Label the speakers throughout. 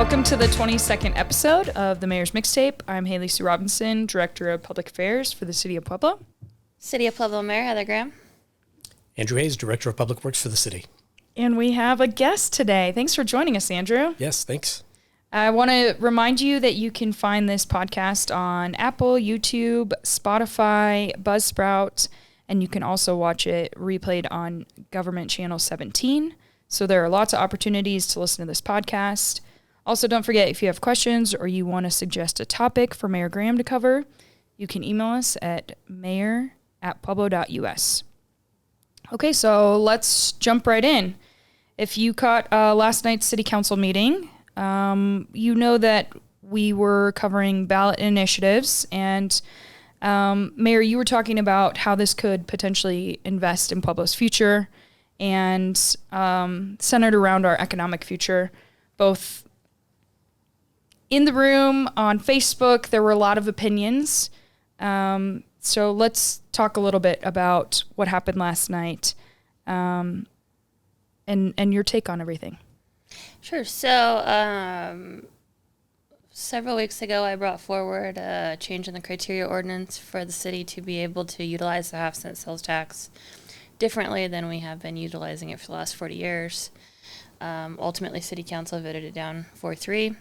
Speaker 1: Welcome to the 22nd episode of the Mayor's Mixtape. I'm Haley Sue Robinson, Director of Public Affairs for the City of Pueblo.
Speaker 2: City of Pueblo Mayor Heather Graham.
Speaker 3: Andrew Hayes, Director of Public Works for the city.
Speaker 1: And we have a guest today. Thanks for joining us, Andrew.
Speaker 3: Yes, thanks.
Speaker 1: I want to remind you that you can find this podcast on Apple, YouTube, Spotify, Buzzsprout, and you can also watch it replayed on Government Channel 17. So there are lots of opportunities to listen to this podcast. Also, don't forget, if you have questions or you want to suggest a topic for Mayor Graham to cover, you can email us at mayor@pueblo.us. Okay, so let's jump right in. If you caught last night's city council meeting, you know that we were covering ballot initiatives, and Mayor, you were talking about how this could potentially invest in Pueblo's future and centered around our economic future, both in the room, on Facebook. There were a lot of opinions. So let's talk a little bit about what happened last night and your take on everything.
Speaker 2: Sure. So several weeks ago, I brought forward a change in the criteria ordinance for the city to be able to utilize the half-cent sales tax differently than we have been utilizing it for the last 40 years. Ultimately, City Council voted it down 4-3.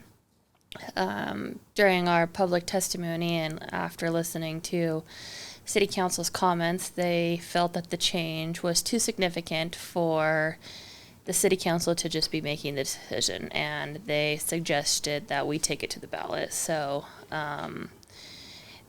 Speaker 2: During our public testimony and after listening to City Council's comments, they felt that the change was too significant for the City Council to just be making the decision, and they suggested that we take it to the ballot. So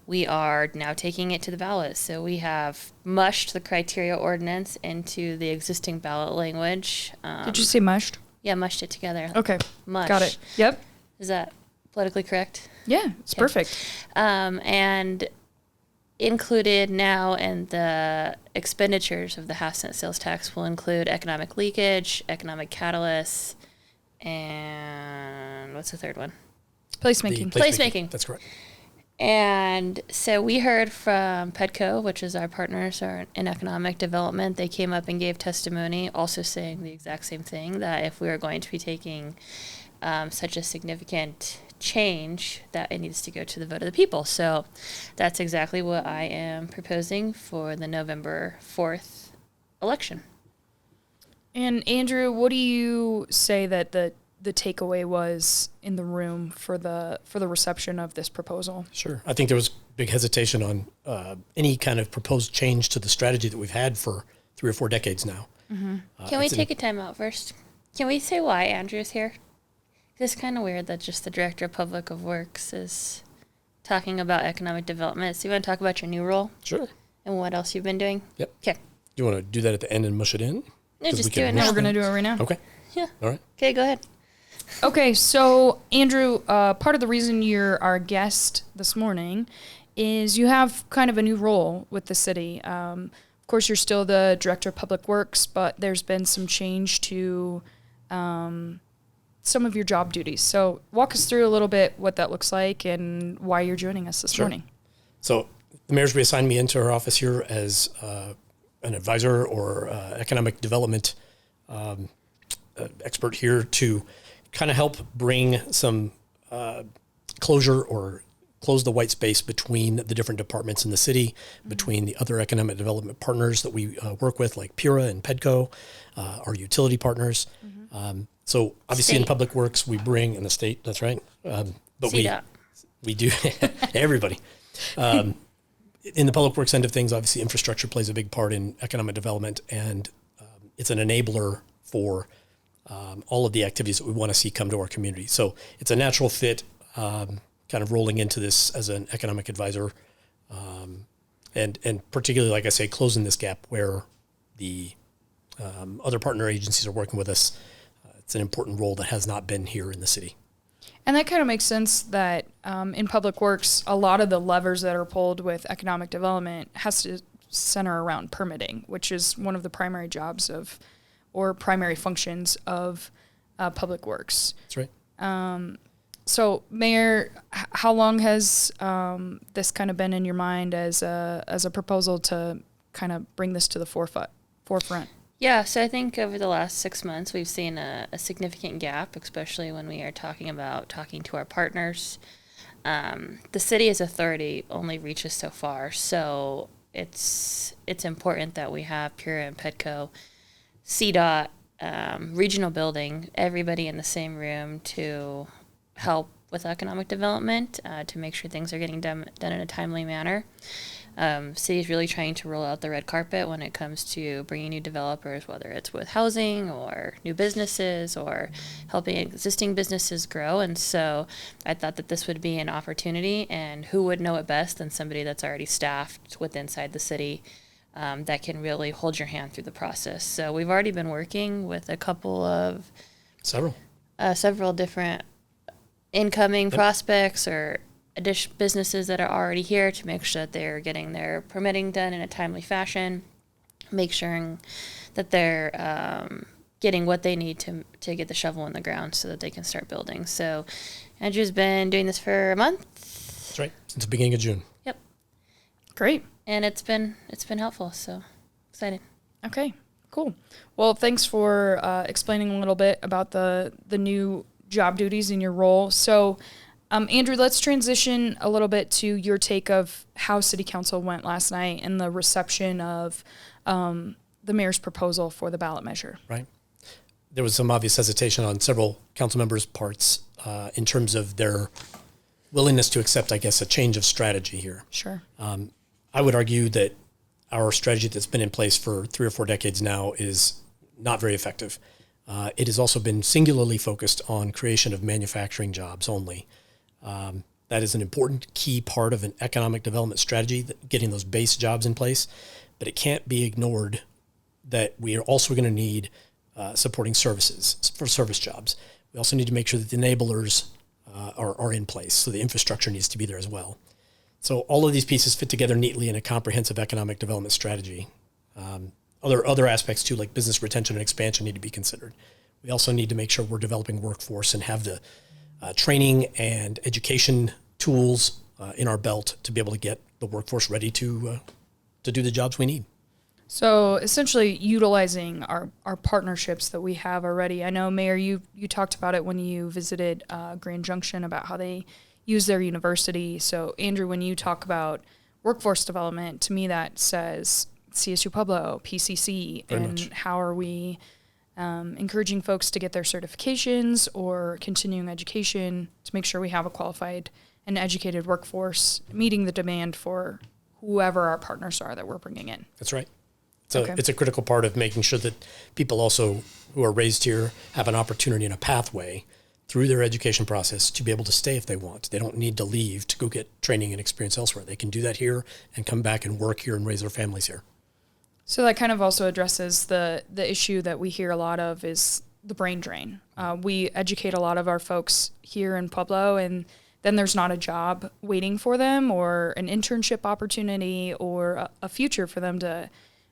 Speaker 2: we are now taking it to the ballot. So we have mushed the criteria ordinance into the existing ballot language.
Speaker 1: Did you say mushed?
Speaker 2: Yeah, mushed it together.
Speaker 1: Okay.
Speaker 2: Mush.
Speaker 1: Got it. Yep.
Speaker 2: Is that politically correct?
Speaker 1: Yeah, it's perfect.
Speaker 2: And included now in the expenditures of the half-cent sales tax will include economic leakage, economic catalysts, and what's the third one?
Speaker 1: Placemaking.
Speaker 2: Placemaking.
Speaker 3: That's correct.
Speaker 2: And so we heard from PEDCO, which is our partners in economic development. They came up and gave testimony also saying the exact same thing, that if we are going to be taking such a significant change, that it needs to go to the vote of the people. So that's exactly what I am proposing for the November 4th election.
Speaker 1: And Andrew, what do you say that the takeaway was in the room for the reception of this proposal?
Speaker 3: Sure. I think there was big hesitation on any kind of proposed change to the strategy that we've had for 3 or 4 decades now.
Speaker 1: Mm-hmm.
Speaker 2: Can we take a time out first? Can we say why Andrew's here? It's kind of weird that just the Director of Public Works is talking about economic development. So you want to talk about your new role?
Speaker 3: Sure.
Speaker 2: And what else you've been doing?
Speaker 3: Yep.
Speaker 2: Okay.
Speaker 3: Do you want to do that at the end and mush it in?
Speaker 2: No, just
Speaker 3: we
Speaker 2: do
Speaker 3: can
Speaker 2: it
Speaker 1: No,
Speaker 2: now.
Speaker 1: we're going to do it right now.
Speaker 3: Okay.
Speaker 2: Yeah.
Speaker 3: All right.
Speaker 2: Okay, go ahead.
Speaker 1: Okay, so Andrew, part of the reason you're our guest this morning is you have kind of a new role with the city. Of course, you're still the Director of Public Works, but there's been some change to some of your job duties. So walk us through a little bit what that looks like and why you're joining us this morning.
Speaker 3: So the mayor's reassigned me into her office here as an advisor or economic development expert here to kind of help bring some closure or close the white space between the different departments in the city, between the other economic development partners that we work with, like PURA and PEDCO, our utility partners. So obviously in Public Works, we bring in the state, that's right. But we do, everybody. In the Public Works end of things, obviously infrastructure plays a big part in economic development, and it's an enabler for all of the activities that we want to see come to our community. So it's a natural fit, kind of rolling into this as an economic advisor, and particularly, like I say, closing this gap where the other partner agencies are working with us. It's an important role that has not been here in the city.
Speaker 1: And that kind of makes sense that in Public Works, a lot of the levers that are pulled with economic development has to center around permitting, which is one of the primary jobs or primary functions of Public Works.
Speaker 3: That's right.
Speaker 1: So, Mayor, how long has this kind of been in your mind as a proposal to kind of bring this to the forefront?
Speaker 2: Yeah, so I think over the last 6 months, we've seen a significant gap, especially when we are talking to our partners. The city as authority only reaches so far, so it's important that we have Pura and Petco, CDOT, regional building, everybody in the same room to help with economic development, to make sure things are getting done in a timely manner. City is really trying to roll out the red carpet when it comes to bringing new developers, whether it's with housing or new businesses or helping existing businesses grow. And so I thought that this would be an opportunity, and who would know it best than somebody that's already staffed with inside the city, that can really hold your hand through the process. So we've already been working with a couple of several different incoming prospects or businesses that are already here to make sure that they're getting their permitting done in a timely fashion, make sure that they're getting what they need to get the shovel in the ground so that they can start building. So Andrew's been doing this for a month.
Speaker 3: That's right, since the beginning of June.
Speaker 2: Yep.
Speaker 1: Great.
Speaker 2: And it's been helpful, so excited.
Speaker 1: Okay, cool. Well, thanks for explaining a little bit about the new job duties in your role. So Andrew, let's transition a little bit to your take of how City Council went last night and the reception of the mayor's proposal for the ballot measure.
Speaker 3: Right. There was some obvious hesitation on several council members' parts in terms of their willingness to accept, I guess, a change of strategy here.
Speaker 1: Sure.
Speaker 3: I would argue that our strategy that's been in place for 3 or 4 decades now is not very effective. It has also been singularly focused on creation of manufacturing jobs only. That is an important key part of an economic development strategy, getting those base jobs in place. But it can't be ignored that we are also going to need supporting services for service jobs. We also need to make sure that the enablers are in place, so the infrastructure needs to be there as well. So all of these pieces fit together neatly in a comprehensive economic development strategy. Other aspects too, like business retention and expansion, need to be considered. We also need to make sure we're developing workforce and have the training and education tools in our belt to be able to get the workforce ready to do the jobs we need.
Speaker 1: So essentially utilizing our partnerships that we have already. I know, Mayor, you talked about it when you visited Grand Junction about how they use their university. So Andrew, when you talk about workforce development, to me that says CSU Pueblo, PCC,
Speaker 3: Very
Speaker 1: and
Speaker 3: much.
Speaker 1: how are we encouraging folks to get their certifications or continuing education to make sure we have a qualified and educated workforce meeting the demand for whoever our partners are that we're bringing in.
Speaker 3: That's right.
Speaker 1: Okay.
Speaker 3: It's a critical part of making sure that people also who are raised here have an opportunity and a pathway through their education process to be able to stay if they want. They don't need to leave to go get training and experience elsewhere. They can do that here and come back and work here and raise their families here.
Speaker 1: So that kind of also addresses the issue that we hear a lot of is the brain drain. We educate a lot of our folks here in Pueblo, and then there's not a job waiting for them or an internship opportunity or a future for them to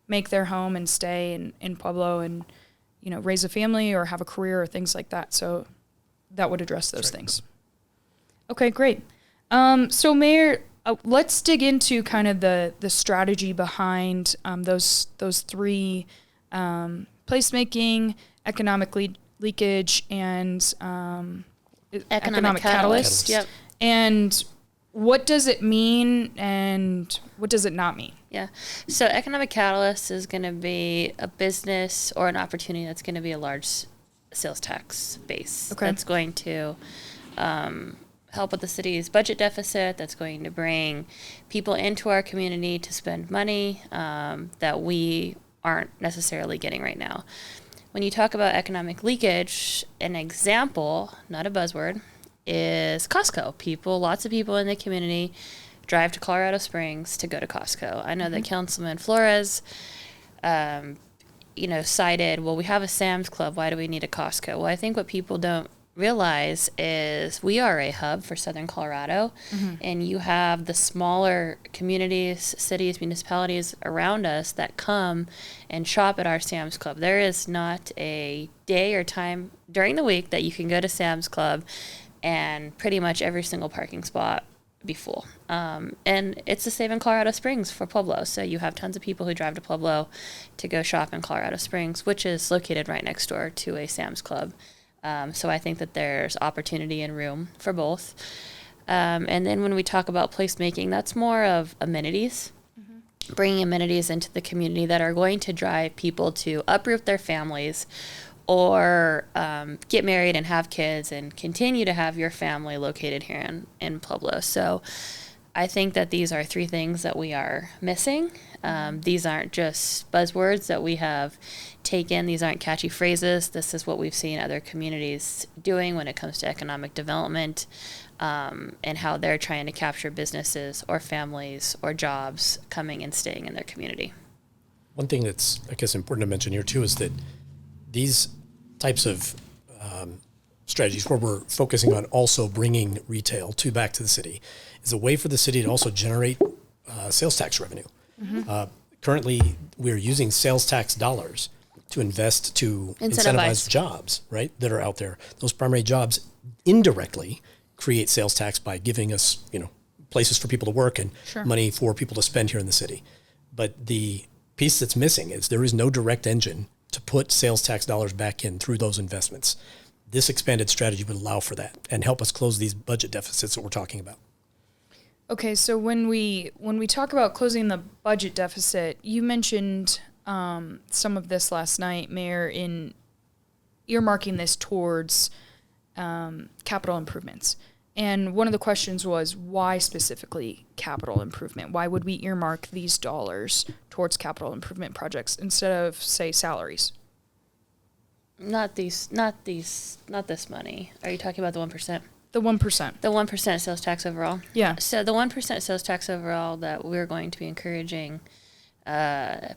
Speaker 1: make their home and stay in Pueblo and, raise a family or have a career or things like that. So that would address those things. Okay, great. So Mayor, let's dig into kind of the strategy behind those 3 placemaking, economic leakage, and economic catalyst.
Speaker 2: Yep.
Speaker 1: And what does it mean and what does it not mean?
Speaker 2: Yeah. So economic catalyst is going to be a business or an opportunity that's going to be a large sales tax base.
Speaker 1: Okay.
Speaker 2: That's going to help with the city's budget deficit, that's going to bring people into our community to spend money that we aren't necessarily getting right now. When you talk about economic leakage, an example, not a buzzword, is Costco. Lots of people in the community drive to Colorado Springs to go to Costco. I know that Councilman Flores cited, well, we have a Sam's Club, why do we need a Costco? Well, I think what people don't realize is we are a hub for Southern Colorado, and you have the smaller communities, cities, municipalities around us that come and shop at our Sam's Club. There is not a day or time during the week that you can go to Sam's Club and pretty much every single parking spot be full. And it's the same in Colorado Springs for Pueblo. So you have tons of people who drive to Pueblo to go shop in Colorado Springs, which is located right next door to a Sam's Club. So I think that there's opportunity and room for both. And then when we talk about placemaking, that's more of amenities, bringing amenities into the community that are going to drive people to uproot their families or get married and have kids and continue to have your family located here in Pueblo. So I think that these are three things that we are missing. These aren't just buzzwords that we have taken. These aren't catchy phrases. This is what we've seen other communities doing when it comes to economic development, and how they're trying to capture businesses or families or jobs coming and staying in their community.
Speaker 3: One thing that's, I guess, important to mention here too is that these types of strategies where we're focusing on also bringing retail back to the city is a way for the city to also generate sales tax revenue. Currently, we're using sales tax dollars to invest to incentivize jobs, right, that are out there. Those primary jobs indirectly create sales tax by giving us, places for people to work and money for people to spend here in the city. But the piece that's missing is there is no direct engine to put sales tax dollars back in through those investments. This expanded strategy would allow for that and help us close these budget deficits that we're talking about.
Speaker 1: Okay, so when we talk about closing the budget deficit, you mentioned some of this last night, Mayor, in earmarking this towards capital improvements. And one of the questions was, why specifically capital improvement? Why would we earmark these dollars towards capital improvement projects instead of, say, salaries?
Speaker 2: Not this money. Are you talking about the 1%?
Speaker 1: The 1%.
Speaker 2: The 1% sales tax overall?
Speaker 1: Yeah.
Speaker 2: So the 1% sales tax overall that we're going to be encouraging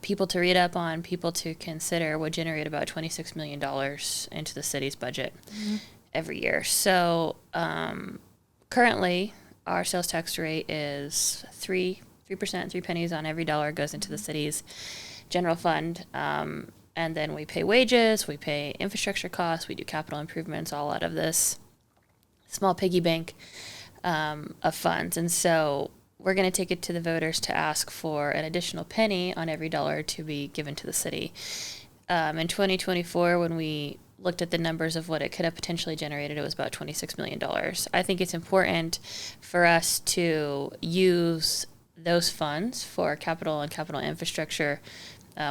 Speaker 2: people to read up on, people to consider, would generate about $26 million into the city's budget every year. So currently, our sales tax rate is 3%, 3 pennies on every dollar goes into the city's general fund. And then we pay wages, we pay infrastructure costs, we do capital improvements, all out of this small piggy bank of funds. And so we're going to take it to the voters to ask for an additional penny on every dollar to be given to the city. In 2024, when we looked at the numbers of what it could have potentially generated, it was about $26 million. I think it's important for us to use those funds for capital and capital infrastructure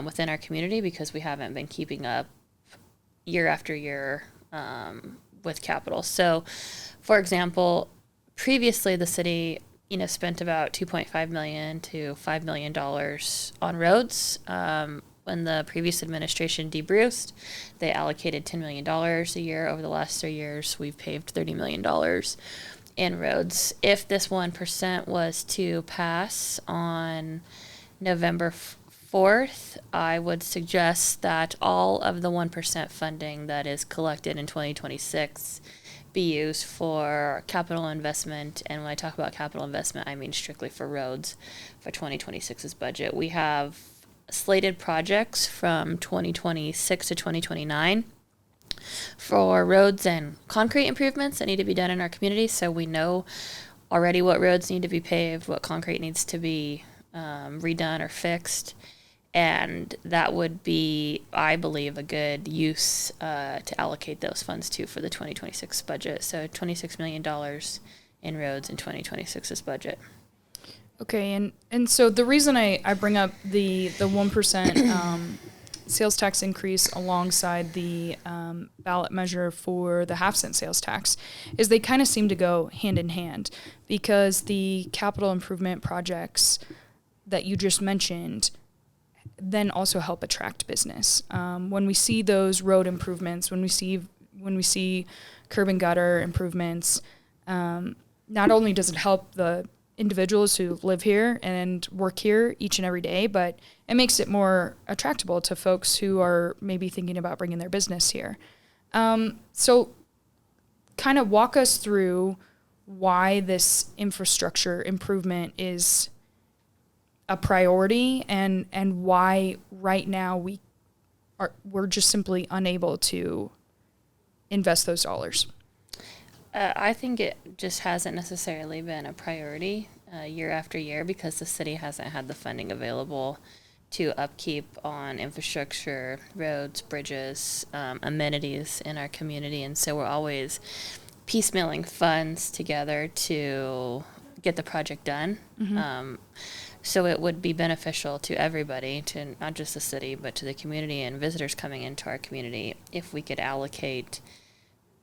Speaker 2: within our community, because we haven't been keeping up year after year with capital. So, for example, previously the city, spent about $2.5 million to $5 million on roads. When the previous administration debruced, they allocated $10 million a year. Over the last 3 years, we've paved $30 million in roads. If this 1% was to pass on November 4th, I would suggest that all of the 1% funding that is collected in 2026 be used for capital investment. And when I talk about capital investment, I mean strictly for roads for 2026's budget. We have slated projects from 2026 to 2029 for roads and concrete improvements that need to be done in our community. So we know already what roads need to be paved, what concrete needs to be redone or fixed. And that would be, I believe, a good use to allocate those funds to for the 2026 budget. So $26 million in roads in 2026's budget.
Speaker 1: Okay, and so the reason I bring up the 1% sales tax increase alongside the ballot measure for the half-cent sales tax is they kind of seem to go hand in hand, because the capital improvement projects that you just mentioned then also help attract business. When we see those road improvements, when we see curb and gutter improvements, not only does it help the individuals who live here and work here each and every day, but it makes it more attractable to folks who are maybe thinking about bringing their business here. So kind of walk us through why this infrastructure improvement is a priority, and why right now we're just simply unable to invest those dollars.
Speaker 2: I think it just hasn't necessarily been a priority year after year because the city hasn't had the funding available to upkeep on infrastructure, roads, bridges, amenities in our community. And so we're always piecemealing funds together to get the project done. So it would be beneficial to everybody, to not just the city, but to the community and visitors coming into our community, if we could allocate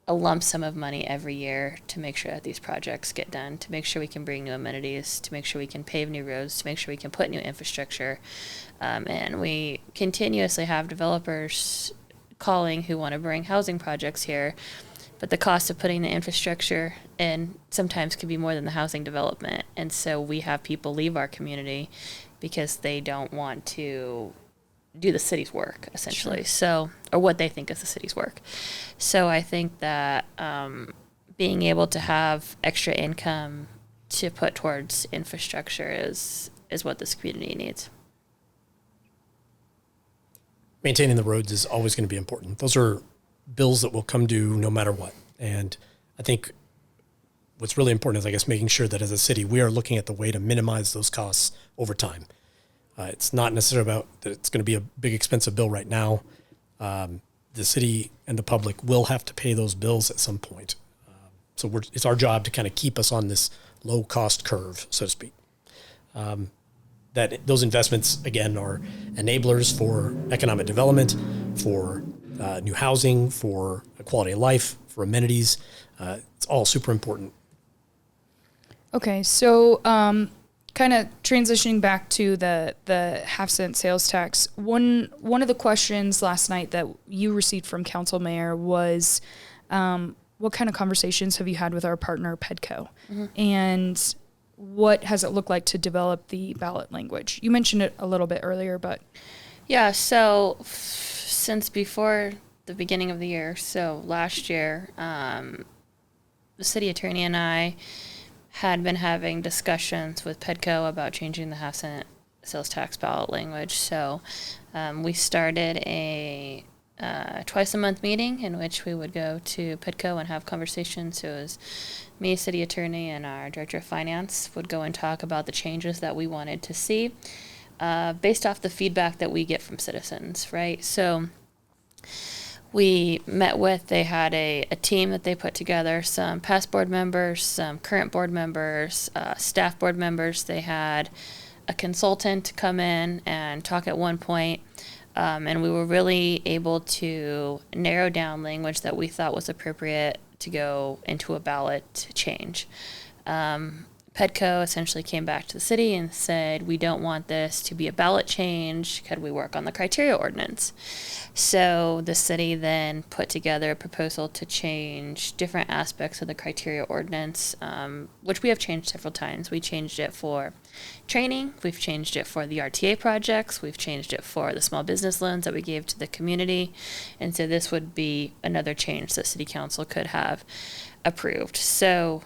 Speaker 2: a lump sum of money every year to make sure that these projects get done, to make sure we can bring new amenities, to make sure we can pave new roads, to make sure we can put new infrastructure. And we continuously have developers calling who want to bring housing projects here, but the cost of putting the infrastructure in sometimes can be more than the housing development. And so we have people leave our community because they don't want to do the city's work, essentially. Sure. So, or what they think is the city's work. So I think that being able to have extra income to put towards infrastructure is what this community needs.
Speaker 3: Maintaining the roads is always going to be important. Those are bills that will come due no matter what. And I think what's really important is, I guess, making sure that as a city, we are looking at the way to minimize those costs over time. It's not necessarily about that it's going to be a big expensive bill right now. The city and the public will have to pay those bills at some point. So it's our job to kind of keep us on this low cost curve, so to speak. That those investments, again, are enablers for economic development, for new housing, for quality of life, for amenities. It's all super important.
Speaker 1: Okay, so kind of transitioning back to the half-cent sales tax, one of the questions last night that you received from Council Mayor was, what kind of conversations have you had with our partner, Pedco? Mm-hmm. And what has it looked like to develop the ballot language? You mentioned it a little bit earlier, but...
Speaker 2: Yeah, so since before the beginning of the year, so last year, the city attorney and I had been having discussions with Pedco about changing the half-cent sales tax ballot language. So we started a twice-a-month meeting in which we would go to Pedco and have conversations. So it was me, city attorney, and our director of finance would go and talk about the changes that we wanted to see based off the feedback that we get from citizens, right? So we met with, they had a team that they put together, some past board members, some current board members, staff board members. They had a consultant come in and talk at one point, and we were really able to narrow down language that we thought was appropriate to go into a ballot change. Pedco essentially came back to the city and said, we don't want this to be a ballot change. Could we work on the criteria ordinance? So the city then put together a proposal to change different aspects of the criteria ordinance, which we have changed several times. We changed it for training. We've changed it for the RTA projects. We've changed it for the small business loans that we gave to the community. And so this would be another change that City Council could have approved. So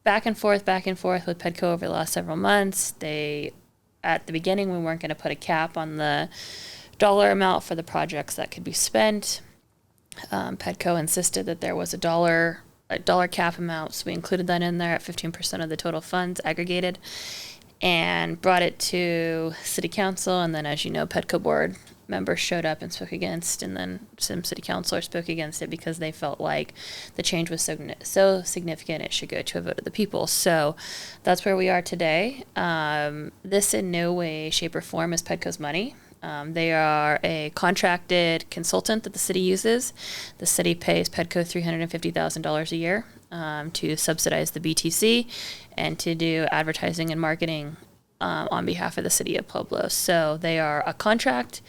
Speaker 2: back and forth with Pedco over the last several months. At the beginning, we weren't going to put a cap on the dollar amount for the projects that could be spent. Pedco insisted that there was a dollar cap amount, so we included that in there at 15% of the total funds aggregated, and brought it to City Council. And then, as you know, Pedco board members showed up and spoke against, and then some city councilors spoke against it because they felt like the change was so significant it should go to a vote of the people. So that's where we are today. This in no way, shape, or form is Pedco's money. They are a contracted consultant that the city uses. The city pays Pedco $350,000 a year to subsidize the BTC and to do advertising and marketing on behalf of the city of Pueblo. So they are a contract.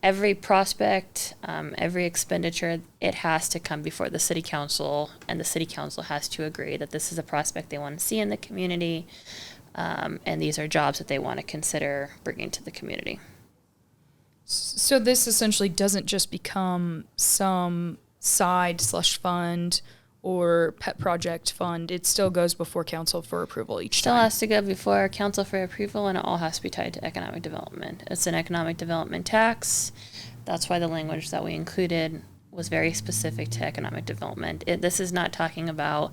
Speaker 2: Every prospect, every expenditure, it has to come before the city council, and the city council has to agree that this is a prospect they want to see in the community, and these are jobs that they want to consider bringing to the community.
Speaker 1: So this essentially doesn't just become some side/fund or pet project fund. It still goes before council for approval each time.
Speaker 2: Still has to go before council for approval, and it all has to be tied to economic development. It's an economic development tax. That's why the language that we included was very specific to economic development. This is not talking about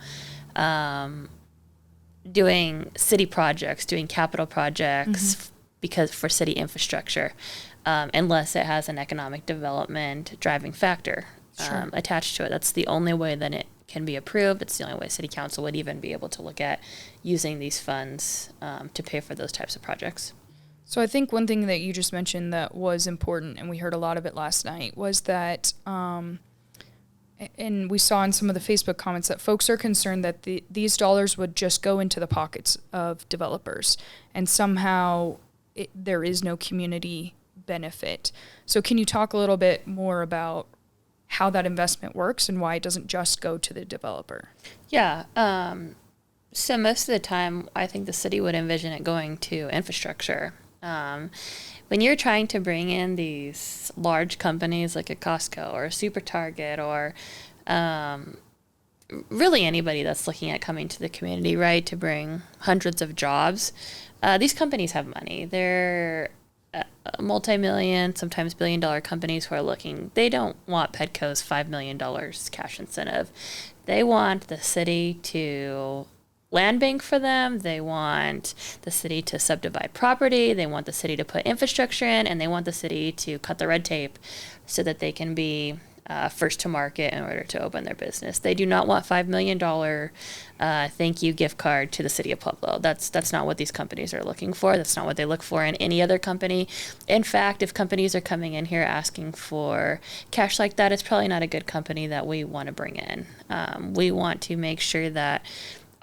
Speaker 2: doing city projects, doing capital projects because for city infrastructure, unless it has an economic development driving factor attached to it. That's the only way that it can be approved. It's the only way City Council would even be able to look at using these funds to pay for those types of projects.
Speaker 1: So I think one thing that you just mentioned that was important, and we heard a lot of it last night, was that, and we saw in some of the Facebook comments that folks are concerned that these dollars would just go into the pockets of developers, and somehow there is no community benefit. So can you talk a little bit more about how that investment works and why it doesn't just go to the developer?
Speaker 2: Yeah. So most of the time, I think the city would envision it going to infrastructure. When you're trying to bring in these large companies like a Costco or a Super Target or really anybody that's looking at coming to the community, right, to bring hundreds of jobs, these companies have money. They're multi-million, sometimes billion-dollar companies who are looking. They don't want Petco's $5 million cash incentive. They want the city to land bank for them. They want the city to subdivide property. They want the city to put infrastructure in, and they want the city to cut the red tape so that they can be first to market in order to open their business. They do not want $5 million thank you gift card to the city of Pueblo. That's not what these companies are looking for. That's not what they look for in any other company. In fact, if companies are coming in here asking for cash like that, it's probably not a good company that we want to bring in. We want to make sure that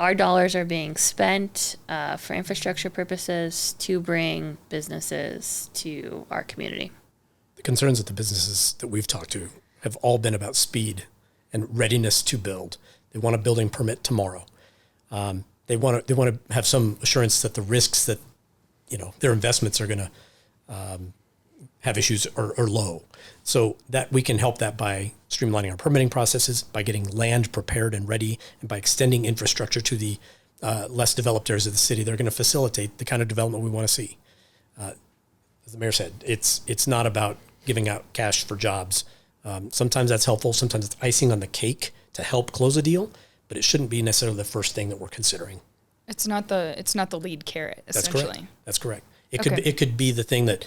Speaker 2: our dollars are being spent for infrastructure purposes to bring businesses to our community.
Speaker 3: The concerns of the businesses that we've talked to have all been about speed and readiness to build. They want a building permit tomorrow. They want to have some assurance that the risks that their investments are going to have issues are low. So that we can help that by streamlining our permitting processes, by getting land prepared and ready, and by extending infrastructure to the less developed areas of the city. They're going to facilitate the kind of development we want to see. As the mayor said, it's not about giving out cash for jobs. Sometimes that's helpful. Sometimes it's icing on the cake to help close a deal, but it shouldn't be necessarily the first thing that we're considering.
Speaker 1: It's not the lead carrot, essentially.
Speaker 3: That's correct. It could be the thing that,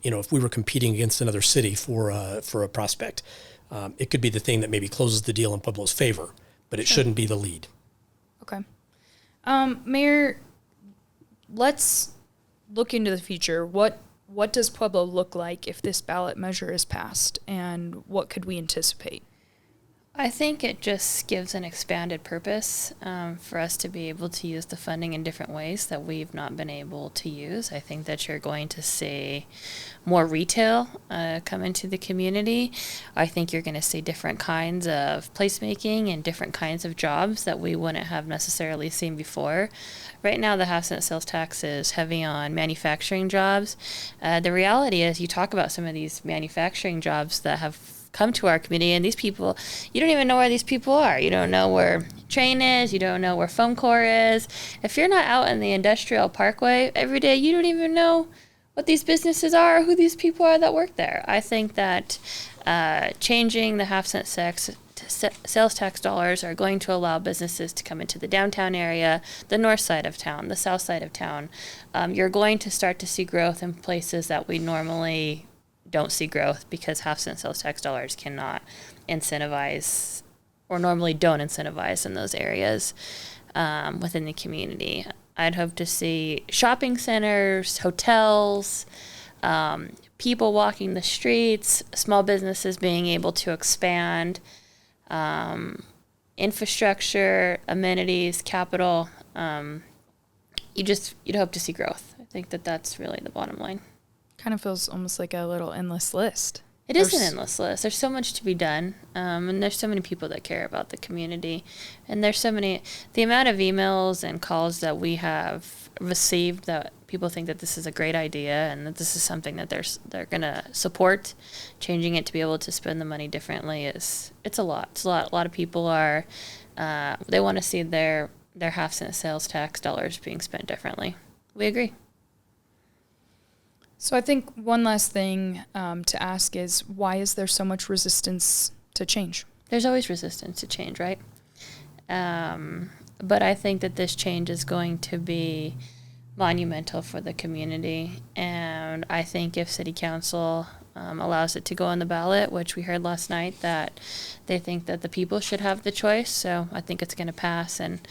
Speaker 3: if we were competing against another city for a prospect, it could be the thing that maybe closes the deal in Pueblo's favor, but it shouldn't be the lead.
Speaker 1: Okay. Mayor, let's look into the future. What does Pueblo look like if this ballot measure is passed, and what could we anticipate?
Speaker 2: I think it just gives an expanded purpose for us to be able to use the funding in different ways that we've not been able to use. I think that you're going to see more retail come into the community. I think you're going to see different kinds of placemaking and different kinds of jobs that we wouldn't have necessarily seen before. Right now, the half-cent sales tax is heavy on manufacturing jobs. The reality is you talk about some of these manufacturing jobs that have come to our community, and these people, you don't even know where these people are. You don't know where Train is. You don't know where Foam Core is. If you're not out in the industrial parkway every day, you don't even know what these businesses are or who these people are that work there. I think that changing the half-cent sales tax dollars are going to allow businesses to come into the downtown area, the north side of town, the south side of town. You're going to start to see growth in places that we normally don't see growth because half-cent sales tax dollars cannot incentivize or normally don't incentivize in those areas within the community. I'd hope to see shopping centers, hotels, people walking the streets, small businesses being able to expand, infrastructure, amenities, capital. You'd hope to see growth. I think that that's really the bottom line.
Speaker 1: Kind of feels almost like a little endless list.
Speaker 2: It is an endless list. There's so much to be done, and there's so many people that care about the community, and there's so many. The amount of emails and calls that we have received that people think that this is a great idea and that this is something that they're gonna support, changing it to be able to spend the money differently it's a lot. It's a lot. A lot of people are they want to see their half-cent sales tax dollars being spent differently. We agree.
Speaker 1: So I think one last thing to ask is, why is there so much resistance to change?
Speaker 2: There's always resistance to change, right? But I think that this change is going to be monumental for the community. And I think if City Council allows it to go on the ballot, which we heard last night that they think that the people should have the choice. So I think it's going to pass and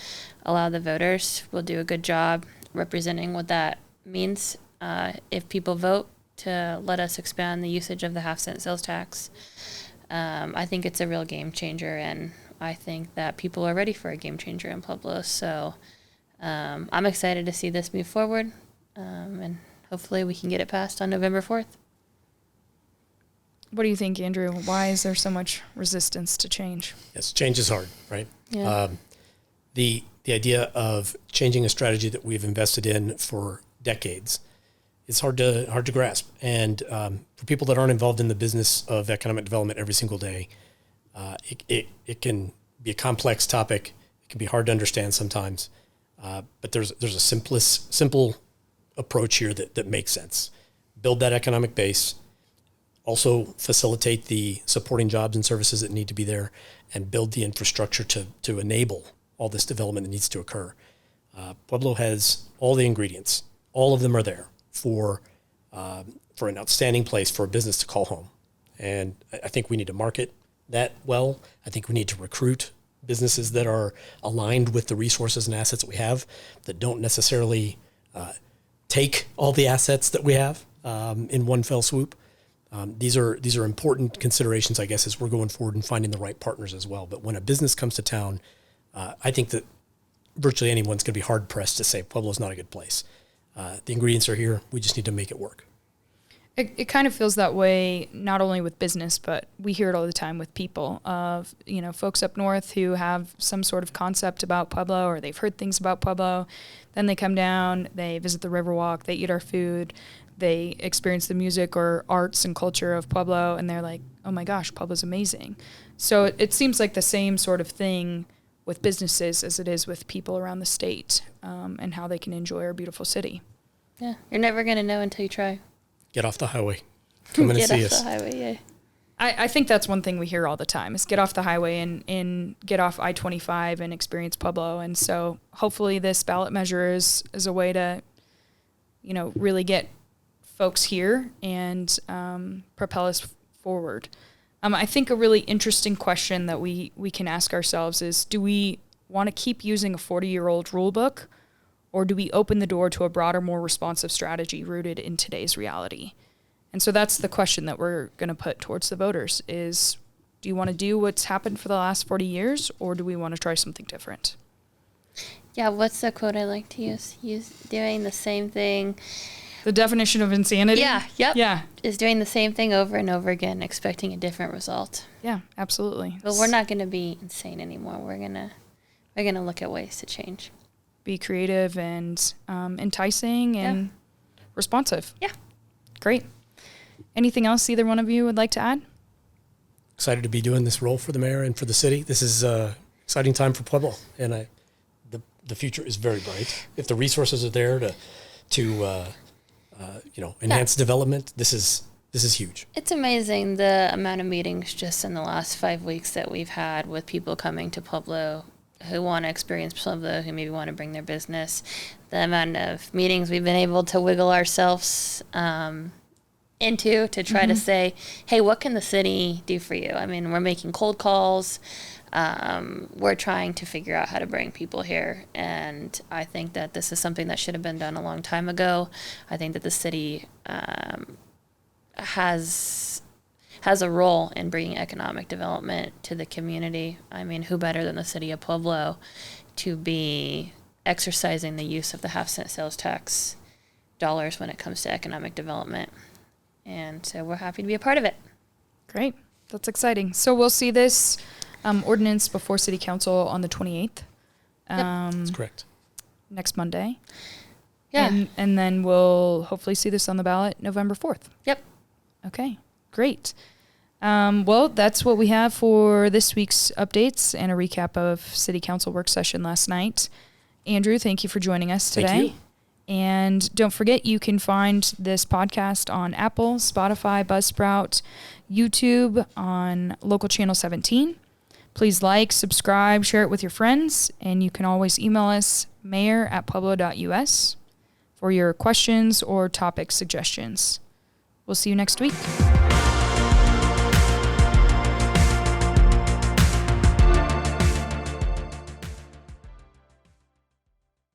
Speaker 2: allow the voters. We'll do a good job representing what that means if people vote to let us expand the usage of the half-cent sales tax. I think it's a real game changer, and I think that people are ready for a game changer in Pueblo. So I'm excited to see this move forward, and hopefully we can get it passed on November 4th.
Speaker 1: What do you think, Andrew? Why is there so much resistance to change?
Speaker 3: Yes, change is hard, right?
Speaker 2: Yeah.
Speaker 3: The idea of changing a strategy that we've invested in for decades is hard to grasp. And for people that aren't involved in the business of economic development every single day, it can be a complex topic. It can be hard to understand sometimes. But there's a simple approach here that makes sense. Build that economic base, also facilitate the supporting jobs and services that need to be there, and build the infrastructure to enable all this development that needs to occur. Pueblo has all the ingredients. All of them are there for an outstanding place for a business to call home. And I think we need to market that well. I think we need to recruit businesses that are aligned with the resources and assets that we have, that don't necessarily take all the assets that we have in one fell swoop. These are important considerations, I guess, as we're going forward and finding the right partners as well. But when a business comes to town, I think that virtually anyone's going to be hard pressed to say Pueblo's not a good place. The ingredients are here. We just need to make it work.
Speaker 1: It kind of feels that way, not only with business, but we hear it all the time with people of, folks up north who have some sort of concept about Pueblo, or they've heard things about Pueblo. Then they come down, they visit the Riverwalk, they eat our food, they experience the music or arts and culture of Pueblo, and they're like, oh my gosh, Pueblo's amazing. So it seems like the same sort of thing with businesses as it is with people around the state, and how they can enjoy our beautiful city.
Speaker 2: Yeah, you're never going to know until you try.
Speaker 3: Get off the highway. Come in and see us.
Speaker 2: Get off the highway, yeah.
Speaker 1: I think that's one thing we hear all the time is get off the highway and get off I-25 and experience Pueblo. And so hopefully this ballot measure is a way to, really get folks here and propel us forward. I think a really interesting question that we can ask ourselves is, do we want to keep using a 40-year-old rule book, or do we open the door to a broader, more responsive strategy rooted in today's reality? And so that's the question that we're going to put towards the voters is, do you want to do what's happened for the last 40 years, or do we want to try something different?
Speaker 2: Yeah, what's the quote I like to use? Doing the same thing.
Speaker 1: The definition of insanity?
Speaker 2: Yeah, yep.
Speaker 1: Yeah.
Speaker 2: Is doing the same thing over and over again, expecting a different result.
Speaker 1: Yeah, absolutely.
Speaker 2: But we're not going to be insane anymore. We're gonna look at ways to change.
Speaker 1: Be creative and enticing and responsive.
Speaker 2: Yeah. Great.
Speaker 1: Anything else either one of you would like to add?
Speaker 3: Excited to be doing this role for the mayor and for the city. This is an exciting time for Pueblo, and the future is very bright. If the resources are there to enhance development, this is huge.
Speaker 2: It's amazing the amount of meetings just in the last 5 weeks that we've had with people coming to Pueblo who want to experience Pueblo, who maybe want to bring their business. The amount of meetings we've been able to wiggle ourselves into to try to say, hey, what can the city do for you? I mean, we're making cold calls. We're trying to figure out how to bring people here. And I think that this is something that should have been done a long time ago. I think that the city has a role in bringing economic development to the community. I mean, who better than the city of Pueblo to be exercising the use of the half-cent sales tax dollars when it comes to economic development. And so we're happy to be a part of it.
Speaker 1: Great. That's exciting. So we'll see this ordinance before City Council on the 28th.
Speaker 3: That's correct.
Speaker 1: Next Monday.
Speaker 2: Yeah.
Speaker 1: And then we'll hopefully see this on the ballot November 4th.
Speaker 2: Yep.
Speaker 1: Okay. Great. Well, that's what we have for this week's updates and a recap of City Council work session last night. Andrew, thank you for joining us today.
Speaker 3: Thank you.
Speaker 1: And don't forget, you can find this podcast on Apple, Spotify, Buzzsprout, YouTube on local channel 17. Please like, subscribe, share it with your friends, and you can always email us mayor@pueblo.us for your questions or topic suggestions. We'll see you next week.